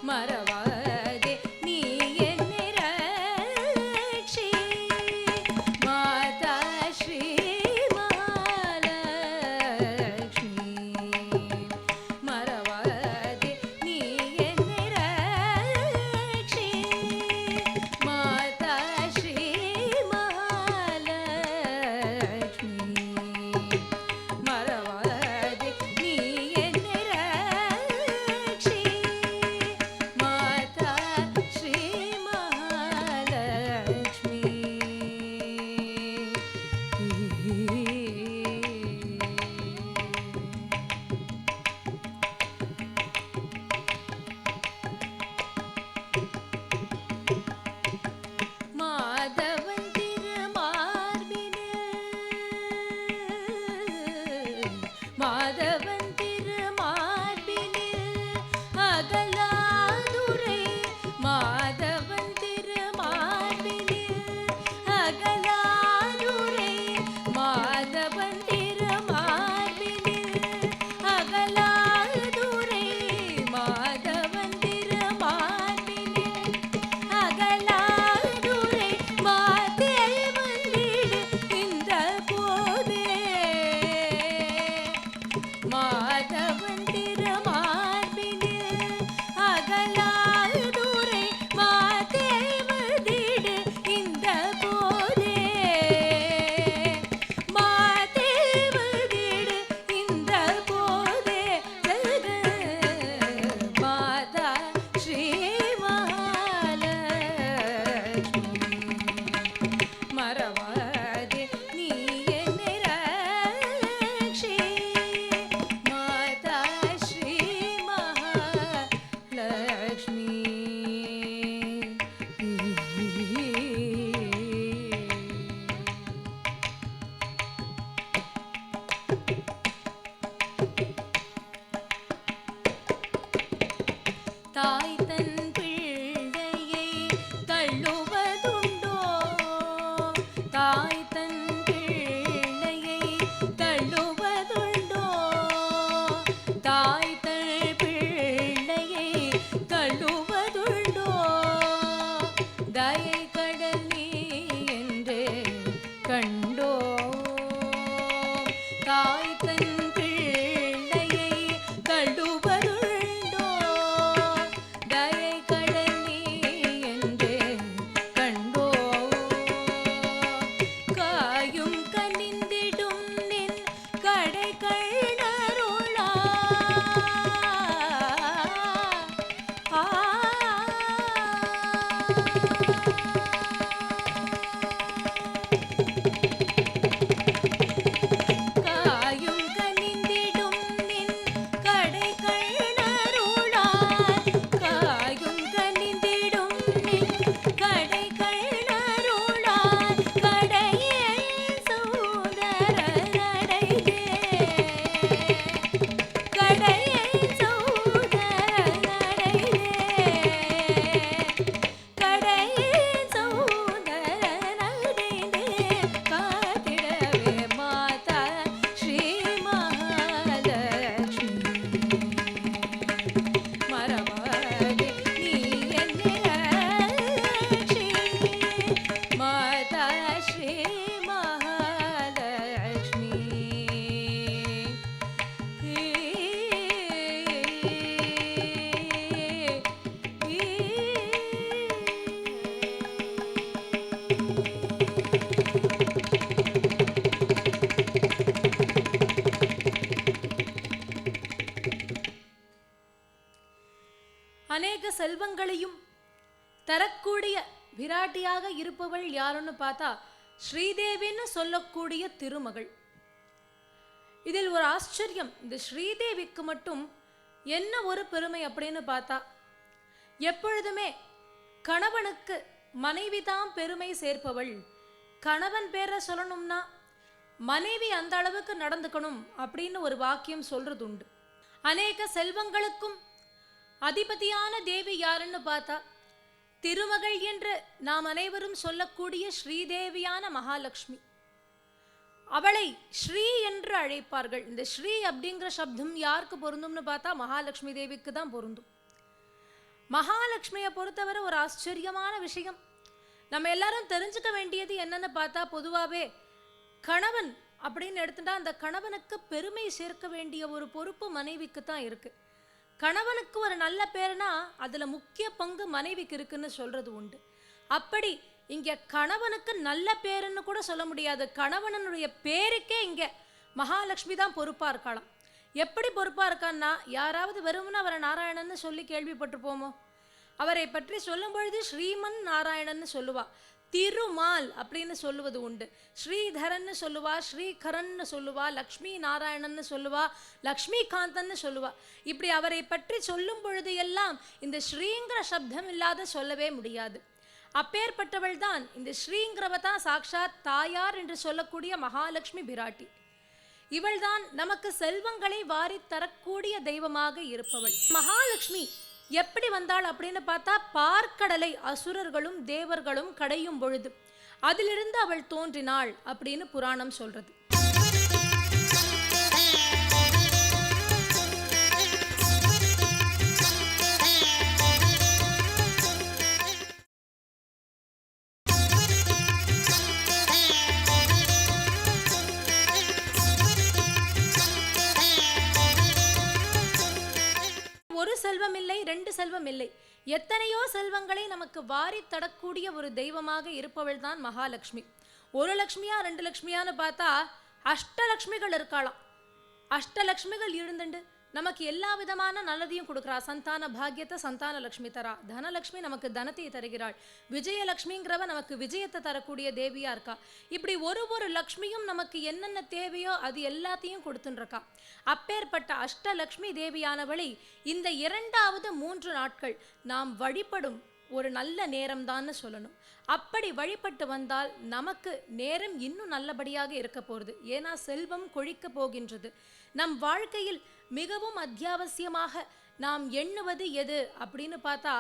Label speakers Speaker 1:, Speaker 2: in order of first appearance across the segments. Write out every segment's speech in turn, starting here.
Speaker 1: மறவாதே நீ என்னை ரட்சி மாதா ஸ்ரீ மகாலட்சுமி மறவாதே நீ என்னை ரட்சி மாதா ஸ்ரீ மகாலட்சுமி மறவாதே நீ என்னை ரட்சி மாதா ஸ்ரீ மகாலட்சுமி. மாதவன் திருமார்பினில் மாதவன் திருமார்பினில் அகலாதுரை மாதவன் திருமார்பினில் அகலாதுரை மாதவன் திருமார்பினில் அகலாதுரை மாதவன் திருமார்பினில் அகலாதுரை மாதே வந்திடு இந்த போதே மாதவன் திருமார்பினில் அகலாதுரை மாதே வந்திடு இந்த போதே மாதே வந்திடு இந்த போதே மாதா ஸ்ரீ மகாலட்சுமி மறவாதே நீ என்னை ரட்சி மாதா ஸ்ரீ மகாலட்சுமி. தாய் தன் பிள்ளையை தள்ளுவதுண்டோ தாய் தன் பிள்ளையை தள்ளுவதுண்டோ தாய் தன் பிள்ளையை தள்ளுவதுண்டோ தயை கடல் நீ என்றே கண்டோ தாய் தன் பிள்ளையை தள்ளுவதுண்டோ தயை கடல் நீ என்றே கண்டோ காயும் கனிந்திடும் நின் கடை கண்ணருளா காயும் கனிந்திடும் நின் கடை கண்ணருளா காயும் கனிந்திடும் நின் கடை கண்ணருளா கடையே சோதரனடையே கடையே சோதரனடையே கடையே சோதரனடையே காத்திடவே மாதா ஸ்ரீ மகாலட்சுமி மறவாதே நீ என்னை ரட்சி மாதா ஸ்ரீ மகாலட்சுமி. அநேக செல்வங்களையும் தரக்கூடிய விராட்டியாக இருப்பவள் யாருன்னு பார்த்தா ஸ்ரீதேவின்னு சொல்லக்கூடிய திருமகள். இதில் ஒரு ஆச்சரியம், இந்த ஸ்ரீதேவிக்கு மட்டும் என்ன ஒரு பெருமை அப்படின்னு பார்த்தா எப்பொழுதுமே கணவனுக்கு மனைவிதான் பெருமை சேர்ப்பவள். கணவன் பேரை சொல்லணும்னா மனைவி அந்த அளவுக்கு நடந்துக்கணும் அப்படின்னு ஒரு வாக்கியம் சொல்றது உண்டு. அநேக செல்வங்களுக்கும் அதிபதியான தேவி யாருன்னு பார்த்தா திருமகள் என்று நாம் அனைவரும் சொல்லக்கூடிய ஸ்ரீதேவியான மகாலட்சுமி. அவளை ஸ்ரீ என்று அழைப்பார்கள். இந்த ஸ்ரீ அப்படிங்கிற சப்தம் யாருக்கு பொருந்தும்னு பார்த்தா மகாலட்சுமி தேவிக்கு தான் பொருந்தும். மகாலட்சுமியை பொறுத்தவரை ஒரு ஆச்சரியமான விஷயம். நம்ம எல்லாரும் தெரிஞ்சுக்க வேண்டியது என்னன்னு பார்த்தா, பொதுவாகவே கணவன் அப்படின்னு எடுத்துட்டா அந்த கணவனுக்கு பெருமை சேர்க்க வேண்டிய ஒரு பொறுப்பு மனைவிக்கு தான் இருக்கு. கணவனுக்கு ஒரு நல்ல பேருனா அதுல முக்கிய பங்கு மனைவிக்கு இருக்குன்னு சொல்றது உண்டு. அப்படி இங்க கணவனுக்கு நல்ல பேருன்னு கூட சொல்ல முடியாது, கணவனுடைய பேருக்கே இங்க மகாலட்சுமி தான் பொறுப்பா இருக்கலாம். எப்படி பொறுப்பா இருக்கான்னா, யாராவது வெறும்னு அவரை நாராயணன்னு சொல்லி கேள்விப்பட்டிருப்போமோ? அவரை பற்றி சொல்லும் பொழுது ஸ்ரீமன் நாராயணன்னு சொல்லுவா, திருமால் அப்படின்னு சொல்லுவது உண்டு, ஸ்ரீதரன்னு சொல்லுவா, ஸ்ரீகரன்னு சொல்லுவா, லக்ஷ்மி நாராயணன்னு சொல்லுவா, லக்ஷ்மிகாந்தன்னு சொல்லுவா. இப்படி அவரை பற்றி சொல்லும் பொழுது எல்லாம் இந்த ஸ்ரீங்கிற சப்தம் இல்லாத சொல்லவே முடியாது. அப்பேற்பட்டவள் தான் இந்த ஸ்ரீங்கிறவதான் சாக்ஷாத் தாயார் என்று சொல்லக்கூடிய மகாலட்சுமி பிராட்டி. இவள்தான் நமக்கு செல்வங்களை வாரி தரக்கூடிய தெய்வமாக இருப்பவள். மகாலட்சுமி எப்படி வந்தாள் அப்படின்னு பார்த்தா, பார்க்கடலை அசுரர்களும் தேவர்களும் கடையும் பொழுது அதிலிருந்து அவள் தோன்றினாள் அப்படின்னு புராணம் சொல்றது. ஒரு செல்வம் இல்லை, ரெண்டு செல்வம் இல்லை, எத்தனையோ செல்வங்களை நமக்கு வாரி தரக்கூடிய ஒரு தெய்வமாக இருப்பவள் தான் மகாலட்சுமி. ஒரு லட்சுமியா ரெண்டு லட்சுமியான்னு பார்த்தா அஷ்டலட்சுமிகள் இருக்கலாம். அஷ்டலட்சுமிகள் இருந்துண்டு நமக்கு எல்லா விதமான நல்லதையும் கொடுக்குறா. சந்தான பாக்கியத்தை சந்தான லட்சுமி தரா, தனலட்சுமி நமக்கு தனத்தை தருகிறாள், விஜயலட்சுமிங்கிறவ நமக்கு விஜயத்தை தரக்கூடிய தேவியா இருக்கா. இப்படி ஒரு லக்ஷ்மியும் நமக்கு என்னென்ன தேவையோ அது எல்லாத்தையும் கொடுத்துருக்கா. அப்பேற்பட்ட அஷ்டலட்சுமி தேவியானவளை இந்த 2வது 3 நாட்கள் நாம் வழிபடும் ஒரு நல்ல நேரம்தான்னு சொல்லணும். அப்படி வழிபட்டு வந்தால் நமக்கு நேரம் இன்னும் நல்லபடியாக இருக்க போகிறது. ஏன்னா செல்வம் கொழிக்க போகின்றது. நம் வாழ்க்கையில் மிகவும் அத்தியாவசியமாக நாம் எண்ணுவது எது அப்படின்னு பார்த்தா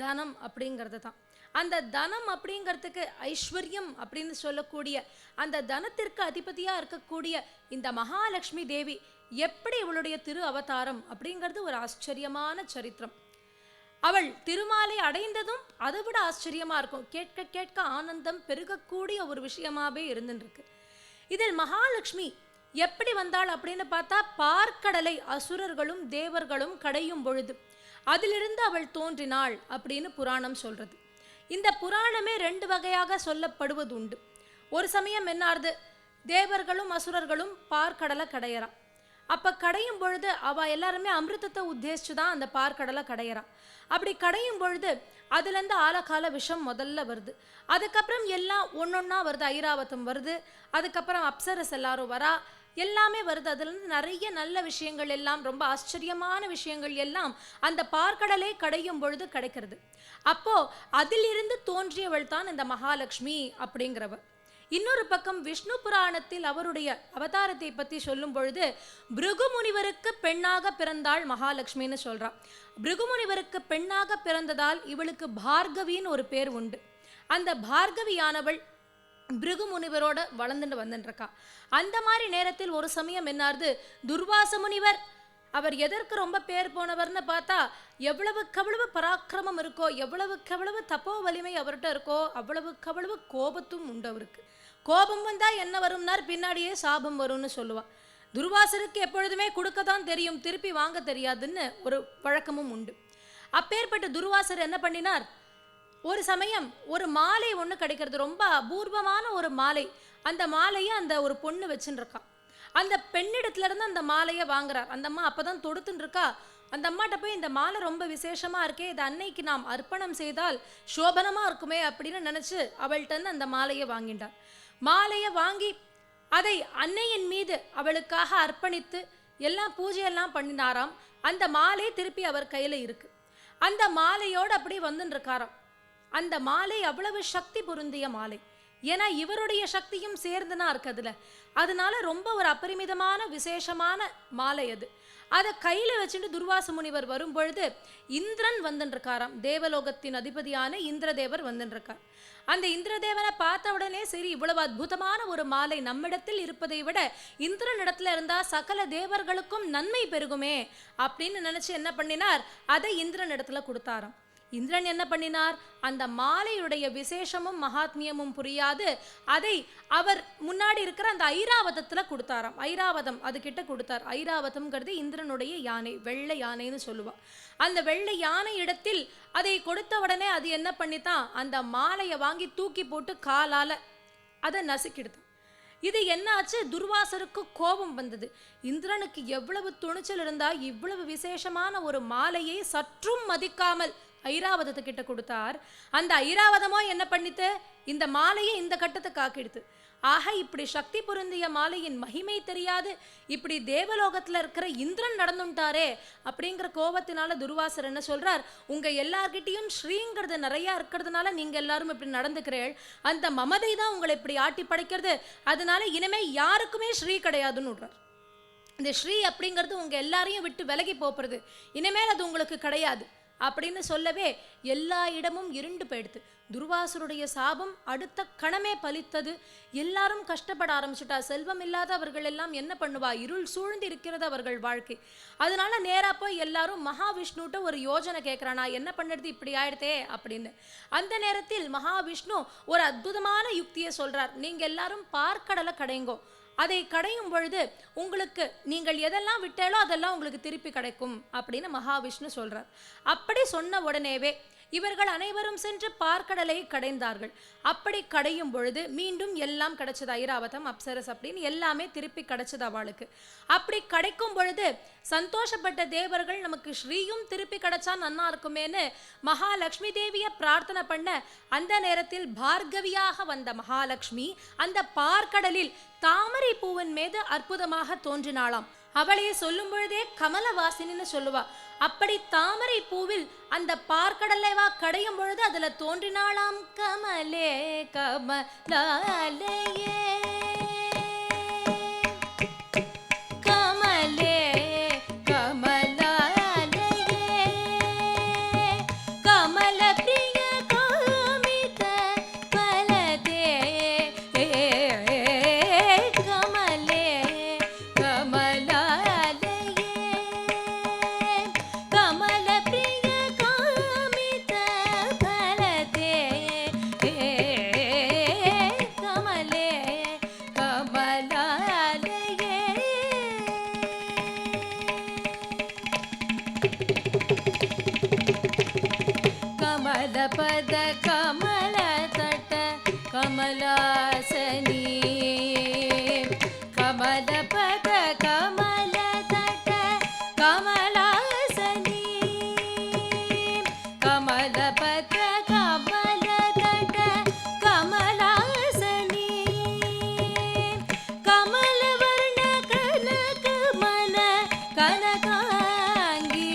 Speaker 1: தனம் அப்படிங்கிறது தான். அந்த தனம் அப்படிங்கிறதுக்கு ஐஸ்வர்யம் அப்படின்னு சொல்லக்கூடிய அந்த தனத்திற்கு அதிபதியாக இருக்கக்கூடிய இந்த மகாலட்சுமி தேவி எப்படி இவளுடைய திரு அவதாரம் அப்படிங்கிறது ஒரு ஆச்சரியமான சரித்திரம். அவள் திருமாலை அடைந்ததும் அதை விட ஆச்சரியமா இருக்கும். கேட்க கேட்க ஆனந்தம் பெருகக்கூடிய ஒரு விஷயமாவே இருந்துருக்கு. இதில் மகாலட்சுமி எப்படி வந்தாள் அப்படின்னு பார்த்தா, பார்க்கடலை அசுரர்களும் தேவர்களும் கடையும் பொழுது அதிலிருந்து அவள் தோன்றினாள் அப்படின்னு புராணம் சொல்றது. இந்த புராணமே 2 வகையாக சொல்லப்படுவது உண்டு. ஒரு சமயம் என்னார்து, தேவர்களும் அசுரர்களும் பார்க்கடலை கடையறா. அப்ப கடையும் பொழுது அவ எல்லாருமே அமிர்தத்தை உத்தேசிச்சுதான் அந்த பார்க்கடலை கடையறா. அப்படி கடையும் பொழுது அதுல இருந்து ஆலகால விஷம் முதல்ல வருது. அதுக்கப்புறம் எல்லாம் ஒன்னொன்னா வருது, ஐராவதம் வருது, அதுக்கப்புறம் அப்சரஸ் எல்லாரும் வரா, எல்லாமே வருது. அதுல இருந்து நிறைய நல்ல விஷயங்கள் எல்லாம், ரொம்ப ஆச்சரியமான விஷயங்கள் எல்லாம் அந்த பார்க்கடலை கடையும் பொழுது கிடைக்கிறது. அப்போ அதிலிருந்து தோன்றியவள் தான் இந்த மகாலட்சுமி அப்படிங்கிறவ. இன்னொரு பக்கம் விஷ்ணு புராணத்தில் அவருடைய அவதாரத்தை பற்றி சொல்லும் பொழுது பிருகு முனிவருக்கு பெண்ணாக பிறந்தாள் மகாலட்சுமின்னு சொல்றா. பிருகு முனிவருக்கு பெண்ணாக பிறந்ததால் இவளுக்கு பார்கவின்னு ஒரு பேர் உண்டு. அந்த பார்கவியானவள் பிருகு முனிவரோட வளர்ந்துட்டு வந்துருக்கா. அந்த மாதிரி நேரத்தில் ஒரு சமயம் என்னார்து, துர்வாச முனிவர், அவர் எதற்கு ரொம்ப பேர் போனவர்னு பார்த்தா, எவ்வளவுக்கவ்வளவு பராக்கிரமம் இருக்கோ, எவ்வளவுக்கவ்வளவு தப்போ வலிமை அவர்கிட்ட இருக்கோ, அவ்வளவுக்கவ்வளவு கோபத்தும் உண்டு அவருக்கு. கோபம் வந்தா என்ன வரும்னார், பின்னாடியே சாபம் வரும்னு சொல்லுவா. துர்வாசருக்கு எப்பொழுதுமே கொடுக்கத்தான் தெரியும், திருப்பி வாங்க தெரியாதுன்னு ஒரு வழக்கமும் உண்டு. அப்பேற்பட்ட துர்வாசர் என்ன பண்ணினார், ஒரு சமயம் ஒரு மாலை ஒன்று கிடைக்கிறது, ரொம்ப அபூர்வமான ஒரு மாலை. அந்த மாலையை அந்த ஒரு பொண்ணு வச்சுன்னு இருக்கா. அந்த பெண்ணிடத்துல இருந்து அந்த மாலையை வாங்குறார். அந்த அம்மா அப்பதான் தொடுத்துன்னு இருக்கா. அந்த அம்மாட்ட போய், இந்த மாலை ரொம்ப விசேஷமா இருக்கே, இது அன்னைக்கு நாம் அர்ப்பணம் செய்தால் சோபனமா இருக்குமே அப்படின்னு நினைச்சு அவள்கிட்ட அந்த மாலையை வாங்கிட்டார். மாலையை வாங்கி அதை அன்னையின் மீது அவளுக்காக அர்ப்பணித்து எல்லாம் பூஜையெல்லாம் பண்ணினாராம். அந்த மாலை திருப்பி அவர் கையில இருக்கு. அந்த மாலையோடு அப்படி வந்துன்னு இருக்காராம். அந்த மாலை அவ்வளவு சக்தி பொருந்திய மாலை. ஏன்னா இவருடைய சக்தியும் சேர்ந்துனா இருக்குதுல, அதனால ரொம்ப ஒரு அபரிமிதமான விசேஷமான மாலை அது. அதை கையில வச்சுட்டு துர்வாச முனிவர் வரும் பொழுது இந்திரன் வந்துருக்காராம். தேவலோகத்தின் அதிபதியான இந்திரதேவர் வந்துருக்கார். அந்த இந்திரதேவனை பார்த்த உடனே, சரி இவ்வளவு அற்புதமான ஒரு மாலை நம்மிடத்தில் இருப்பதை விட இந்திரன் இடத்துல இருந்தா சகல தேவர்களுக்கும் நன்மை பெருகுமே அப்படின்னு நினைச்சு என்ன பண்ணினார், அதை இந்திரன் இடத்துல கொடுத்தாராம். இந்திரன் என்ன பண்ணினார்? அந்த மாலையுடைய விசேஷமும் மகாத்மியமும் புரியாது அதை அவர் முன்னாடி இருக்கிற அந்த ஐராவதத்துல கொடுத்தாராம். ஐராவதம் அது கிட்ட கொடுத்தார். ஐராவதம்ங்கிறது இந்திரனுடைய யானை, வெள்ளை யானைன்னு சொல்லுவா. அந்த வெள்ளை யானை இடத்தில் அதை கொடுத்த உடனே அது என்ன பண்ணித்தான்? அந்த மாலையை வாங்கி தூக்கி போட்டு காலால அதை நசுக்கிடுது. இது என்ன ஆச்சு? துர்வாசருக்கு கோபம் வந்தது. இந்திரனுக்கு எவ்வளவு துணிச்சல் இருந்தா இவ்வளவு விசேஷமான ஒரு மாலையை சற்றும் மதிக்காமல் ஐராவதத்துக்கிட்ட கொடுத்தார். அந்த ஐராவதமோ என்ன பண்ணித்து? இந்த மாலையை இந்த கட்டத்துக்கு ஆக்கிடுது. ஆக இப்படி சக்தி பொருந்திய மாலையின் மகிமை தெரியாது, இப்படி தேவலோகத்துல இருக்கிற இந்திரன் நடந்துட்டாரே அப்படிங்கிற கோபத்தினால துர்வாசர் என்ன சொல்றார்? உங்க எல்லார்கிட்டையும் ஸ்ரீங்கிறது நிறைய இருக்கிறதுனால நீங்க எல்லாரும் இப்படி நடந்துக்கிறீள், அந்த மமதை தான் உங்களை இப்படி ஆட்டி படைக்கிறது, அதனால இனிமே யாருக்குமே ஸ்ரீ கிடையாதுன்னு விடுறார். இந்த ஸ்ரீ அப்படிங்கிறது உங்க எல்லாரையும் விட்டு விலகி போறது, இனிமேல் அது உங்களுக்கு கிடையாது அப்படின்னு சொல்லவே எல்லா இடமும் இருண்டு போயிடுது. துர்வாசருடைய சாபம் அடுத்த கணமே பலித்தது. எல்லாரும் கஷ்டப்பட ஆரம்பிச்சுட்டா. செல்வம் இல்லாதவர்கள் எல்லாம் என்ன பண்ணுவா? இருள் சூழ்ந்து இருக்கிறது அவர்கள் வாழ்க்கை. அதனால நேரா போய் எல்லாரும் மகாவிஷ்ணுட்ட ஒரு யோஜனை கேட்கிறானா, என்ன பண்ணுறது இப்படி ஆயிடுதே அப்படின்னு. அந்த நேரத்தில் மகாவிஷ்ணு ஒரு அற்புதமான யுக்தியை சொல்றார். நீங்க எல்லாரும் பார்க்கடலை கடைங்கோ, அதை கடையும் பொழுது உங்களுக்கு நீங்கள் எதெல்லாம் விட்டாலோ அதெல்லாம் உங்களுக்கு திருப்பி கிடைக்கும் அப்படின்னு மகாவிஷ்ணு சொல்றார். அப்படி சொன்ன உடனேவே இவர்கள் அனைவரும் சென்று பார்க்கடலை கடைந்தார்கள். அப்படி கடையும் பொழுது மீண்டும் எல்லாம் கிடைச்சது. ஐராவதம், அப்சரஸ் அப்படின்னு எல்லாமே திருப்பி கிடைச்சது அவளுக்கு. அப்படி கிடைக்கும் பொழுது சந்தோஷப்பட்ட தேவர்கள் நமக்கு ஸ்ரீயும் திருப்பி கிடைச்சா நன்னா இருக்குமேன்னு மகாலட்சுமி தேவியை பிரார்த்தனை பண்ண, அந்த நேரத்தில் பார்கவியாக வந்த மகாலட்சுமி அந்த பார்க்கடலில் தாமரை பூவின் மீது அற்புதமாக தோன்றினாளாம். அவளையே சொல்லும் பொழுதே கமலவாசினின்னு சொல்லுவா. அப்படி தாமரை பூவில் அந்த பார்க்கடலைவா கடையும் பொழுது அதுல தோன்றினாளாம் கமலே கமலாலயே கமலே கமலாலயே கமல பிரிய காமித பலதே கமலே கமலா பத கமல தட்ட கமலாசனி கமல பத கமல தட்ட கமலாசனி கமல பத கமல தட்ட கமலாசனி கமல வர்ண கனக மன கனகாங்கி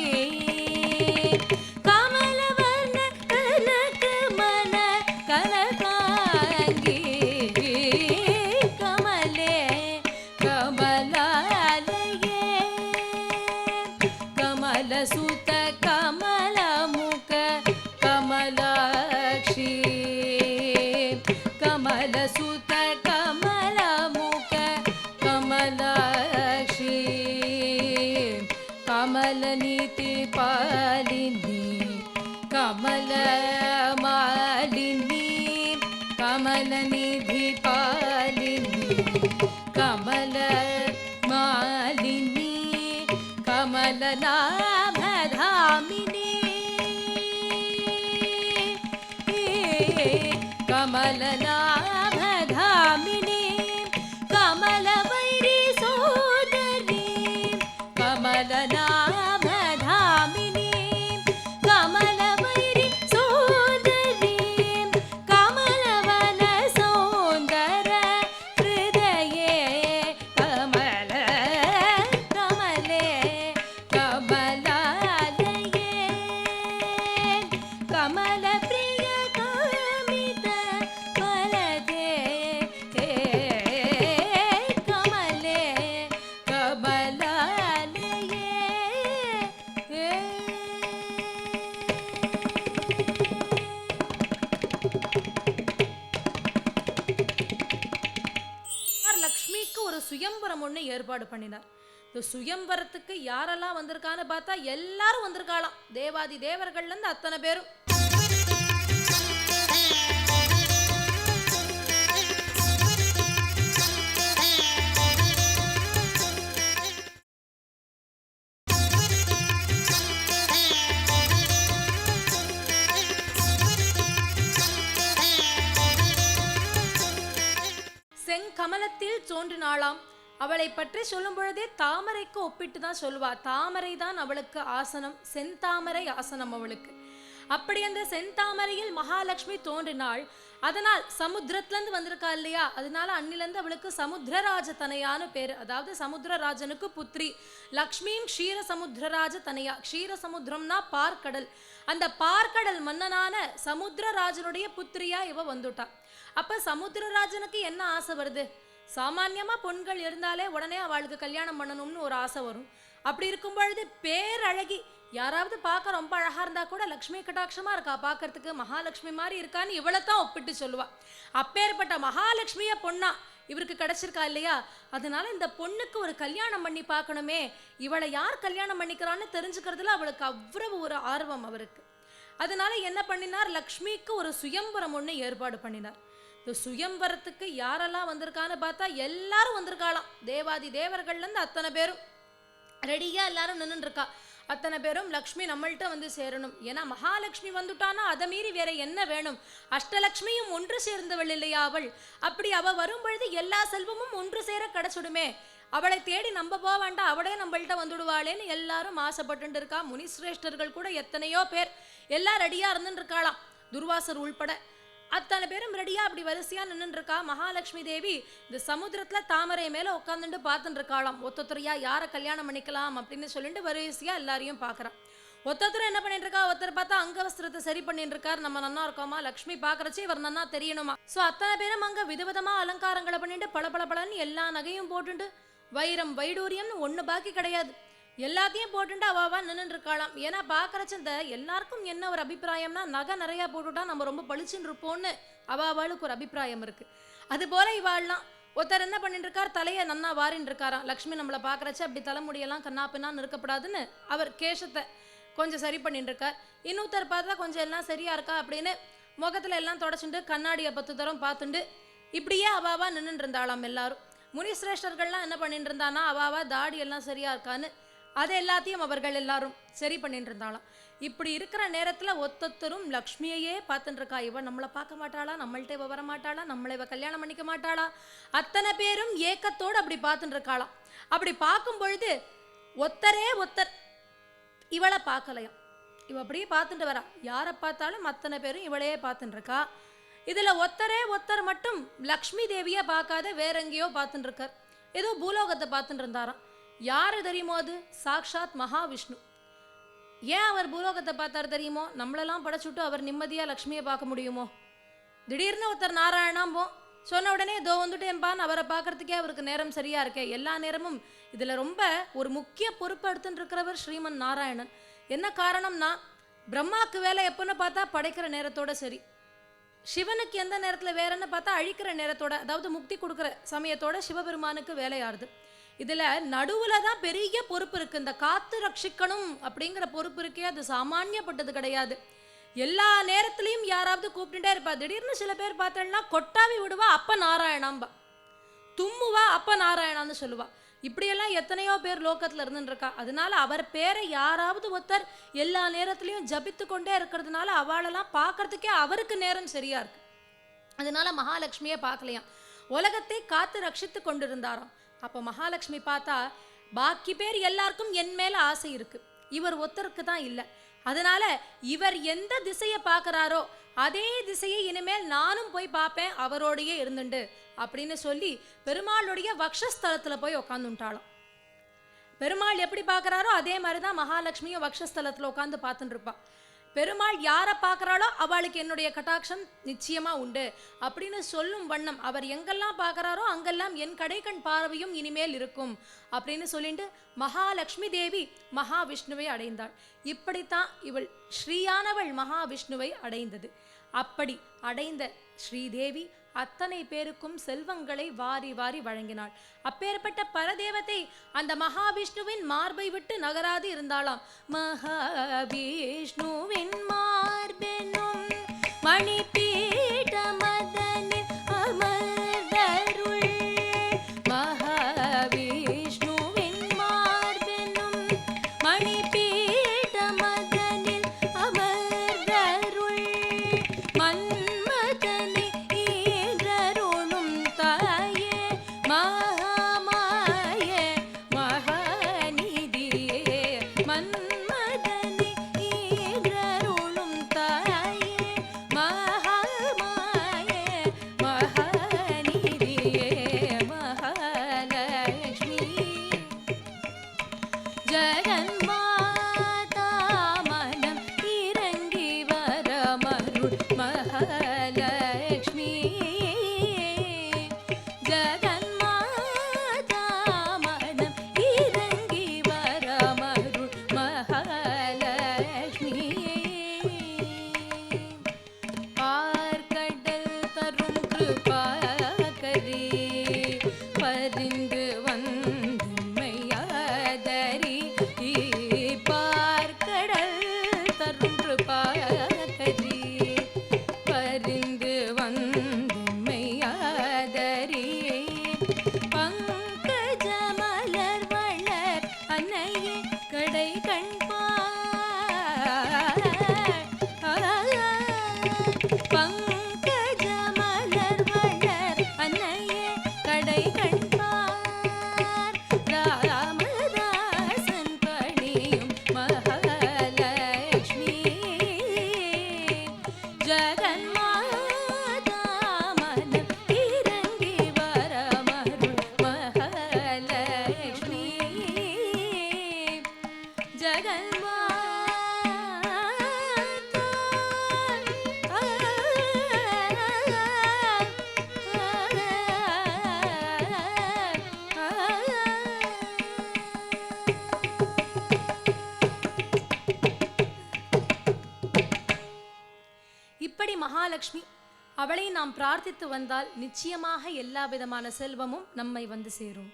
Speaker 1: சுத கமல முக கமலாட்சி கமல சுத கமல முக கமலாட்சி கமல நீதி பாலினி கமல மாலினி கமல நிதி பாலினி கமல மாலினி கமல நாமதாமினி கமல நாமதாமினி கமல வைரி சோதரி கமல நாமதாமினி கமல வைரி சோதரி கமல வன சௌந்தர ஹிருதயே கமல கமலே கமலாலயே கமல பிரிய காமித பலதே கமலே கமலாலயே லக்ஷ்மிக்கு ஒரு சுயம்பரம் ஒன்று ஏற்பாடு பண்ணினார். இந்த சுயம்பரத்துக்கு யாரெல்லாம் வந்திருக்கான்னு பார்த்தா எல்லாரும் வந்திருக்காளாம். தேவாதி தேவர்கள்ல இருந்து அத்தனை பேரும். கமலத்தில் தோன்றினாளாம். அவளை பற்றி சொல்லும் பொழுதே தாமரைக்கு ஒப்பிட்டு தான் சொல்லுவா. தாமரை தான் அவளுக்கு ஆசனம், செந்தாமரை ஆசனம் அவளுக்கு. அப்படி அந்த செந்தாமரையில் மகாலட்சுமி தோன்றினாள். அதனால் சமுத்திரத்திலிருந்து வந்திருக்கா இல்லையா, அதனால அன்னிலிருந்து அவளுக்கு சமுத்திரராஜ தனையான்னு பேரு. அதாவது சமுத்திரராஜனுக்கு புத்திரி. லக்ஷ்மியும் க்ஷீர சமுத்திரராஜ தனையா. க்ஷீர சமுத்திரம்னா பார்க்கடல். அந்த பார்க்கடல் மன்னனான சமுத்திரராஜனுடைய புத்திரியா இவ வந்துட்டா. அப்ப சமுத்திரராஜனுக்கு என்ன ஆசை வருது? சாமான்யமா பெண்கள் இருந்தாலே உடனே அவளுக்கு கல்யாணம் பண்ணணும்னு ஒரு ஆசை வரும். அப்படி இருக்கும் பொழுது பேரழகி, யாராவது பார்க்க ரொம்ப அழகா இருந்தா கூட லக்ஷ்மி கட்டாட்சமா இருக்கா, பார்க்கறதுக்கு மகாலட்சுமி மாதிரி இருக்கான்னு இவளைத்தான் ஒப்பிட்டு சொல்லுவா. அப்பேற்பட்ட மகாலட்சுமிய பொண்ணா இவருக்கு கிடைச்சிருக்கா இல்லையா, அதனால இந்த பொண்ணுக்கு ஒரு கல்யாணம் பண்ணி பார்க்கணுமே, இவளை யார் கல்யாணம் பண்ணிக்கிறான்னு தெரிஞ்சுக்கிறதுல அவளுக்கு அவ்வளவு ஒரு ஆர்வம் அவருக்கு. அதனால என்ன பண்ணினார், லக்ஷ்மிக்கு ஒரு சுயம்பரம் ஒன்று ஏற்பாடு பண்ணினார். இந்த சுயம்பரத்துக்கு யாரெல்லாம் வந்திருக்கான்னு பார்த்தா எல்லாரும் வந்திருக்காளாம். தேவாதி தேவர்கள்லேருந்து அத்தனை பேரும் ரெடியா எல்லாரும் நின்று இருக்கா. அத்தனை பேரும் லக்ஷ்மி நம்மள்கிட்ட வந்து சேரணும். ஏன்னா மகாலட்சுமி வந்துட்டானா அதை மீறி வேற என்ன வேணும்? அஷ்டலக்ஷ்மியும் ஒன்று சேர்ந்தவள் இல்லையா அவள். அப்படி அவ வரும் பொழுது எல்லா செல்வமும் ஒன்று சேர கிடைச்சுடுமே, அவளை தேடி நம்ம போக வேண்டாம், அவளே நம்மள்கிட்ட வந்துடுவாளேன்னு எல்லாரும் ஆசைப்பட்டு இருக்கா. முனிசிரேஷ்டர்கள் கூட எத்தனையோ பேர் எல்லாம் ரெடியா இருந்துட்டு இருக்காளாம், துர்வாசர் உள்பட அத்தனை பேரும் ரெடியா அப்படி வரிசையா நின்று இருக்கா. மகாலட்சுமி தேவி இந்த சமுத்திரத்துல தாமரை மேல உட்காந்துட்டு பார்த்துட்டு இருக்காளாம். ஒத்தொத்தரையா யாரை கல்யாணம் பண்ணிக்கலாம் அப்படின்னு சொல்லிட்டு வரிசையா எல்லாரையும் பாக்குறான். ஒத்தொத்தர் என்ன பண்ணிட்டு இருக்கா, ஒருத்தர் பார்த்தா அங்கவஸ்திரத்தை சரி பண்ணிட்டு இருக்காரு, நம்ம நன்னா இருக்கோமா, லக்ஷ்மி பாக்குறச்சு இவர் நன்னா தெரியணுமா. சோ அத்தனை பேரும் அங்க விதவிதமா அலங்காரங்களை பண்ணிட்டு பளபளன்னு எல்லா நகையும் போட்டுட்டு வைரம் வைடூரியம்னு ஒண்ணு பாக்கி கிடையாது, எல்லாத்தையும் போட்டுட்டு அவாவா நின்று இருக்காளாம். ஏன்னா பாக்குறச்ச இந்த எல்லாருக்கும் என்ன ஒரு அபிப்பிராயம்னா, நகை நிறைய போட்டுட்டா நம்ம ரொம்ப பளிச்சுன்னு இருப்போம்னு அவாவாளுக்கு ஒரு அபிப்பிராயம் இருக்கு. அது போல இவாள்லாம் ஒருத்தர் என்ன பண்ணிட்டு இருக்கார், தலையை நன்னா வாரின்னு இருக்காராம். லக்ஷ்மி நம்மளை பாக்குறச்ச அப்படி தலைமுடியெல்லாம் கண்ணா பின்னான்னு இருக்கப்படாதுன்னு அவர் கேசத்தை கொஞ்சம் சரி பண்ணிட்டு இருக்கார். இன்னொருத்தர் பார்த்தா கொஞ்சம் எல்லாம் சரியா இருக்கா அப்படின்னு முகத்துல எல்லாம் தொடச்சுட்டு கண்ணாடியை 10 தரம் பார்த்துட்டு இப்படியே அவாவா நின்று இருந்தாளாம். எல்லாரும் முனிசிரேஷ்டர்கள்லாம் என்ன பண்ணிட்டு இருந்தானா, அவாவா தாடி எல்லாம் சரியா இருக்கான்னு அது எல்லாத்தையும் அவர்கள் எல்லாரும் சரி பண்ணிட்டு இருந்தாளாம். இப்படி இருக்கிற நேரத்துல ஒத்தொத்தரும் லக்ஷ்மியையே பார்த்துட்டு இருக்கா. இவ நம்மளை பார்க்க மாட்டாளா, நம்மள்ட்ட இவ வர மாட்டாளா, நம்மளை இவ கல்யாணம் பண்ணிக்க மாட்டாளா, அத்தனை பேரும் ஏக்கத்தோடு அப்படி பார்த்துட்டு இருக்காளாம். அப்படி பார்க்கும் பொழுது ஒத்தரே ஒத்தர் இவளை பார்க்கலையாம். இவ அப்படியே பார்த்துட்டு வரா, யாரை பார்த்தாலும் அத்தனை பேரும் இவளையே பார்த்துட்டு இருக்கா. இதுல ஒத்தரே ஒத்தர் மட்டும் லக்ஷ்மி தேவியை பார்க்காத வேற எங்கேயோ பார்த்துட்டு இருக்கார். ஏதோ பூலோகத்தை பார்த்துட்டு இருந்தாராம். யாரு தெரியுமோ, அது சாக்ஷாத் மகாவிஷ்ணு. ஏன் அவர் பூலோகத்தை பார்த்தாரு தெரியுமோ, நம்மளெல்லாம் படைச்சுட்டு அவர் நிம்மதியா லக்ஷ்மியை பார்க்க முடியுமோ? திடீர்னு ஒருத்தர் நாராயணாம்போ சொன்ன உடனே தோ வந்துட்டேன்பான்னு அவரை பார்க்கறதுக்கே அவருக்கு நேரம் சரியா இருக்கே. எல்லா நேரமும் இதுல ரொம்ப ஒரு முக்கிய பொறுப்பு எடுத்துட்டு இருக்கிறவர் ஸ்ரீமன் நாராயணன். என்ன காரணம்னா, பிரம்மாக்கு வேலை எப்பன்னு பார்த்தா படைக்கிற நேரத்தோட சரி, சிவனுக்கு எந்த நேரத்துல வேறன்னு பார்த்தா அழிக்கிற நேரத்தோட, அதாவது முக்தி கொடுக்குற சமயத்தோட சிவபெருமானுக்கு வேலையாடுது. இதுல நடுவுல தான் பெரிய பொறுப்பு இருக்கு. இந்த காத்து ரட்சிக்கணும் அப்படிங்கிற பொறுப்பு இருக்கே, அது சாமானியப்பட்டது கிடையாது. எல்லா நேரத்திலையும் யாராவது கூப்பிட்டுட்டே இருப்பா. திடீர்னு சில பேர் பார்த்தேன்னா கொட்டாவி விடுவா, அப்ப நாராயணாம்பா, தும்முவா, அப்ப நாராயணான்னு சொல்லுவா. இப்படியெல்லாம் எத்தனையோ பேர் லோகத்துல இருந்துட்டு இருக்கா. அதனால அவர் பேரை யாராவது ஒருத்தர் எல்லா நேரத்திலையும் ஜபித்து கொண்டே இருக்கிறதுனால அவளெல்லாம் பார்க்கறதுக்கே அவருக்கு நேரம் சரியா இருக்கு. அதனால மகாலட்சுமியை பார்க்கலையாம். உலகத்தை காத்து ரட்சித்து கொண்டிருந்தாராம். அப்போ மகாலட்சுமி பார்த்தா பாக்கி பேர் எல்லாருக்கும் என் மேல ஆசை இருக்கு, இவர் ஒருத்தருக்கு தான் இல்லை. அதனால இவர் எந்த திசையை பார்க்கறாரோ அதே திசையை இனிமேல் நானும் போய் பார்ப்பேன் அவரோடையே இருந்துண்டு அப்படின்னு சொல்லி பெருமாளுடைய வக்ஷஸ்தலத்துல போய் உட்காந்துட்டாளாம். பெருமாள் எப்படி பார்க்கறாரோ அதே மாதிரிதான் மகாலட்சுமியும் வக்ஷஸ்தலத்துல உட்காந்து பார்த்துட்டு இருப்பா. பெருமாள் யாரை பார்க்கறாளோ அவளுக்கு என்னுடைய கட்டாட்சம் நிச்சயமா உண்டு அப்படின்னு சொல்லும் வண்ணம் அவர் எங்கெல்லாம் பார்க்கறாரோ அங்கெல்லாம் என் கடைக்கண் பார்வையும் இனிமேல் இருக்கும் அப்படின்னு சொல்லிட்டு மகாலட்சுமி தேவி மகாவிஷ்ணுவை அடைந்தாள். இப்படித்தான் இவள் ஸ்ரீயானவள் மகாவிஷ்ணுவை அடைந்தது. அப்படி அடைந்த ஸ்ரீதேவி அத்தனை பேருக்கும் செல்வங்களை வாரி வாரி வழங்கினாள். அப்பேற்பட்ட பரதேவத்தை அந்த மகாவிஷ்ணுவின் மார்பை விட்டு நகராது இருந்தாளாம். மகாவிஷ்ணுவின் மார்பெனும் மணிபீட மதனில் அமர்ந்தருள், மகாவிஷ்ணுவின் மார்பெனும் மணிபீட மதனில் அமர்ந்தருள், மன்மதனை ஈன்றருளும் தாயே இப்படி மகாலட்சுமி அவளை நாம் பிரார்த்தித்து வந்தால் நிச்சயமாக எல்லா விதமான செல்வமும் நம்மை வந்து சேரும்.